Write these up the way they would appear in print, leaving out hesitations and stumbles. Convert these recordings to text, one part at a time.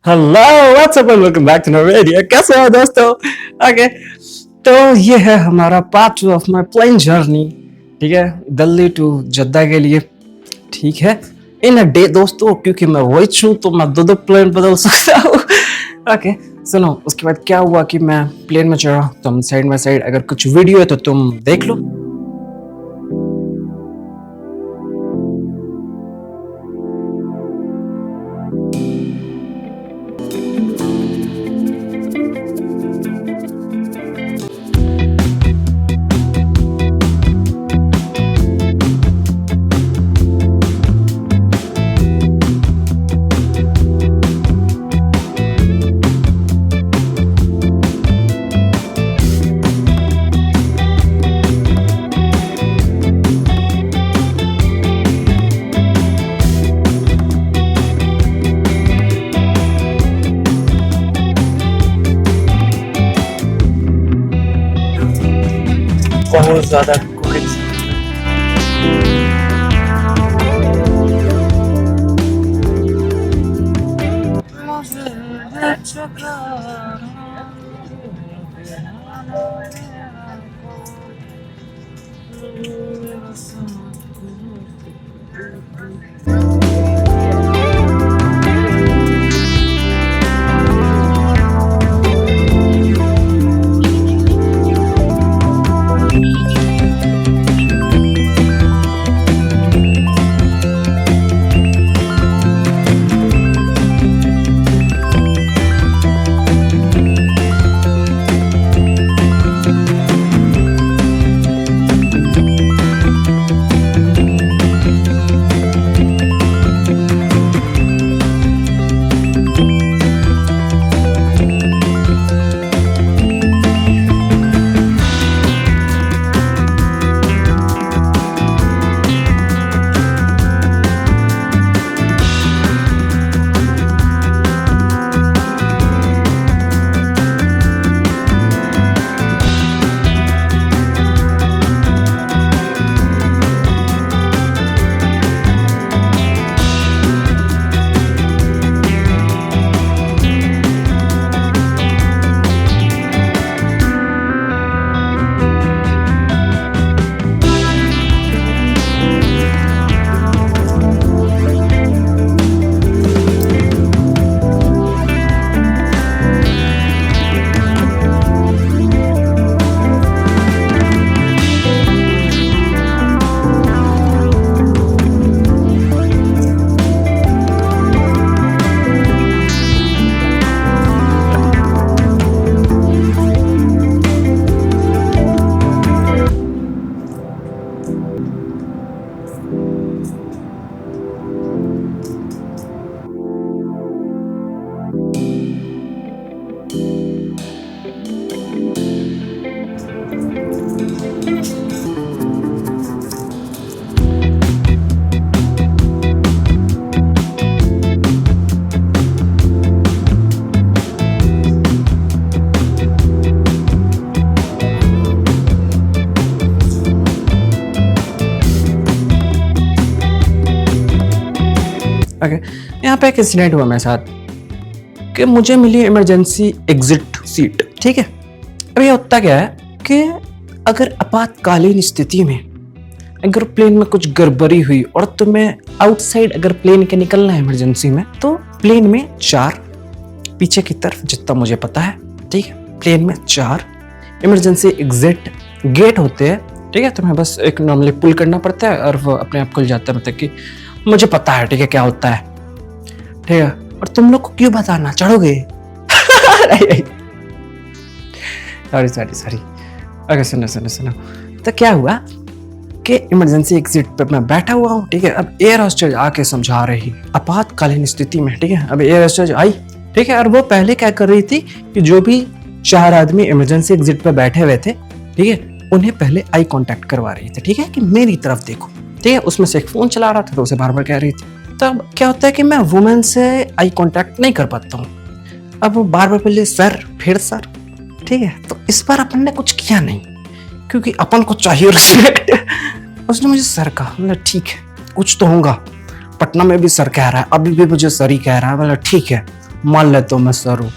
Hello what's up and welcome back to another video. कैसे हो दोस्तों? ओके, तो ये है हमारा part 2 of my plane journey. ठीक है, दिल्ली टू जद्दा के लिए। ठीक है, इन अ डे दोस्तों, क्योंकि मैं वही हूँ तो मैं दो प्लेन बदल सकता हूँ। ओके, सुनो, उसके बाद क्या हुआ कि मैं प्लेन में चढ़ा। तुम साइड बाय साइड अगर कुछ वीडियो है तो तुम देख लो। बहुत ज्यादा कोल्ड। ओके, यहाँ पे एक इंसिडेंट हुआ मेरे साथ कि मुझे मिली इमरजेंसी एग्जिट सीट। ठीक है, अब ये होता क्या है कि अगर आपातकालीन स्थिति में अगर प्लेन में कुछ गड़बड़ी हुई और तुम्हें आउटसाइड अगर प्लेन के निकलना है इमरजेंसी में, तो प्लेन में 4 पीछे की तरफ जितना मुझे पता है, ठीक है, प्लेन में 4 इमरजेंसी एग्जिट गेट होते हैं। ठीक है, तुम्हें बस एक नॉर्मली पुल करना पड़ता है और वो अपने आप खुल जाता है। मतलब कि मुझे पता है, ठीक है, क्या होता है। ठीक है, और तुम लोग को क्यों बताना, चढ़ोगे? Sorry sorry sorry. ओके, सुनो। तो क्या हुआ कि इमरजेंसी एग्जिट पे मैं बैठा हुआ हूँ। ठीक है, अब एयर होस्टेज आके समझा रही आपातकालीन स्थिति में। ठीक है, अब एयर होस्टेज आई। ठीक है, और वो पहले क्या कर रही थी कि जो भी 4 आदमी इमरजेंसी एग्जिट पे बैठे हुए थे, ठीक है, उन्हें पहले आई कांटेक्ट करवा रही थी। ठीक है, कि मेरी तरफ देखो। ठीक है, उसमें से एक फोन चला रहा था तो उसे बार बार कह रही थी। तब क्या होता है कि मैं वुमेन से आई कांटेक्ट नहीं कर पाता हूँ। अब वो बार बार पहले सर फिर सर। ठीक है, तो इस बार अपन ने कुछ किया नहीं क्योंकि अपन को चाहिए रिस्पेक्ट। उसने मुझे सर कहा, मतलब ठीक है कुछ तो होगा, पटना में भी सर कह रहा है, अभी भी मुझे सर ही कह रहा है, मतलब ठीक है मान लेता हूँ मैं सर हूँ।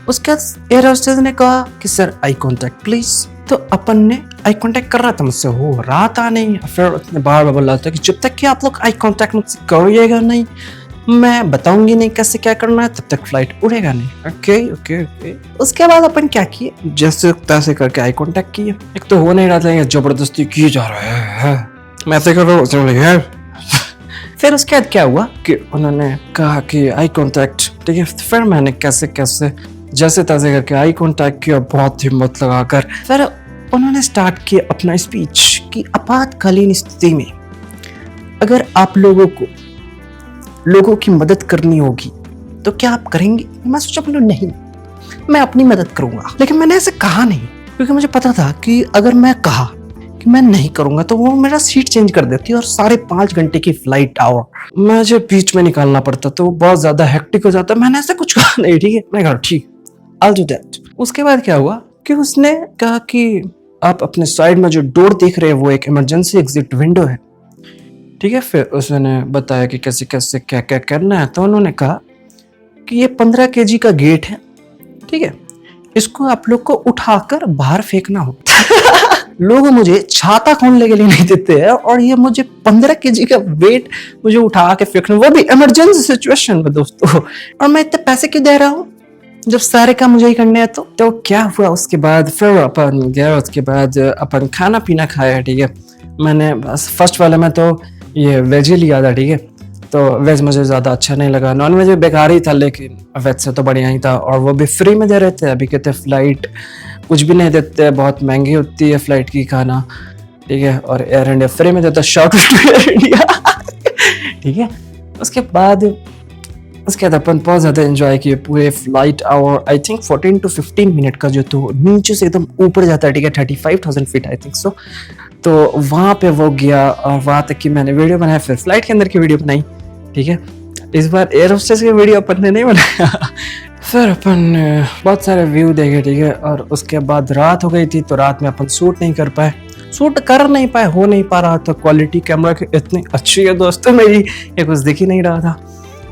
उसके बाद एयर होस्टेस ने कहा कि सर आई कांटेक्ट प्लीज। तो अपन ने आई कांटेक्ट कर रहा था, मुझसे हो रहा था नहीं। फिर उसने बार बार बोला था कि जब तक कि आप लोग आई कांटेक्ट मुझसे करिएगा नहीं, मैं बताऊंगी नहीं कैसे क्या करना है, तब तक फ्लाइट उड़ेगा नहीं। Okay okay okay. उसके बाद अपन क्या किए, जैसे तैसे करके आई कांटेक्ट किए। एक तो हो नहीं रहा था, जबरदस्ती किए जा रहा है, मैं ऐसे कर रहा हूँ। फिर उसके बाद क्या हुआ कि उन्होंने कहा कि आई कांटेक्ट, ठीक है। फिर मैंने कैसे कैसे जैसे तैसे करके आई कांटेक्ट किया, बहुत हिम्मत लगाकर। फिर उन्होंने स्टार्ट किया अपना स्पीच कि आपातकालीन स्थिति में अगर आप लोगों की मदद करनी होगी तो क्या आप करेंगे। मैं सोचा बोलो नहीं, मैं अपनी मदद करूंगा। लेकिन मैंने ऐसे कहा नहीं, क्योंकि मुझे पता था कि अगर मैं कहा कि मैं नहीं करूंगा तो वो मेरा सीट चेंज कर देती और 5.5 घंटे की फ्लाइट आवर मुझे बीच में निकालना पड़ता, तो बहुत ज्यादा हेक्टिक हो जाता। मैंने ऐसा कुछ कहा नहीं, ठीक है। मैं कहा ठीक, I'll do that। उसके बाद क्या हुआ कि उसने कहा कि आप अपने साइड में जो डोर देख रहे हैं वो एक इमरजेंसी एग्जिट विंडो है, ठीक है। फिर उसने बताया कि कैसे कैसे क्या क्या करना है। तो उन्होंने कहा कि ये 15 kg का गेट है, ठीक है, इसको आप लोग को उठाकर बाहर फेंकना हो। लोग मुझे छाता खोलने के लिए नहीं देते हैं और ये मुझे 15 kg का वेट मुझे उठा के फेंकना, वो भी इमरजेंसी सिचुएशन में दोस्तों। और मैं इतने पैसे क्यों दे रहा हूँ जब सारे काम मुझे ही करने हैं। तो क्या हुआ उसके बाद, फिर अपन गया। उसके बाद अपन खाना पीना खाया, ठीक है। मैंने बस फर्स्ट वाले में तो ये वेज ही लिया था, ठीक है। तो वेज मुझे ज़्यादा अच्छा नहीं लगा, नॉन वेज बेकार ही था, लेकिन वेज से तो बढ़िया ही था। और वो भी फ्री में दे रहे थे। अभी कहते फ्लाइट कुछ भी नहीं देते, बहुत महंगी होती है फ्लाइट की खाना, ठीक है। और एयर इंडिया फ्री में देता, शाउट टू एयर इंडिया, ठीक है। उसके बाद अपन बहुत ज़्यादा एंजॉय किए पूरे flight hour. I think 14 to 15 minute का जो तो नीचे से एकदम ऊपर जाता है, ठीक है, 35,000 फीट आई थिंक सो। तो वहाँ पे वो गया और वहाँ तक कि मैंने वीडियो बनाया, फिर फ्लाइट के अंदर की वीडियो बनाई, ठीक है। इस बार एयर होस्टेस की वीडियो अपन ने नहीं बनाया। फिर अपन बहुत सारे व्यू देखे, ठीक है। और उसके बाद रात हो गई थी, तो रात में अपन शूट नहीं कर पाए, हो नहीं पा रहा था। क्वालिटी कैमरा की इतनी अच्छी है दोस्तों मेरी, ये कुछ दिख ही नहीं रहा था,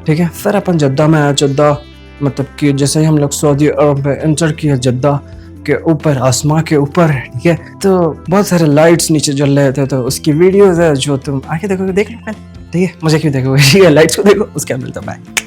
ठीक है। फिर अपन जद्दा में आया। जद्दा मतलब कि जैसे ही हम लोग सऊदी अरब में एंटर किया, जद्दा के ऊपर, आसमां के ऊपर, ठीक है, तो बहुत सारे लाइट्स नीचे जल रहे थे। तो उसकी वीडियोस है जो तुम आके देखोगे, देख लो, ठीक है। मुझे क्यों देखोगे, ठीक है, लाइट्स को देखो। उसके बाद मिलता है, बाय।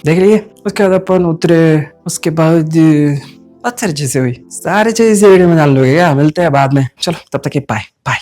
देख लिए। उसके बाद अपन उतरे, उसके बाद पत्थर जैसे हुई। सारी चीज वीडियो में डाल लोगे क्या? मिलते हैं बाद में, चलो तब तक बाय बाय।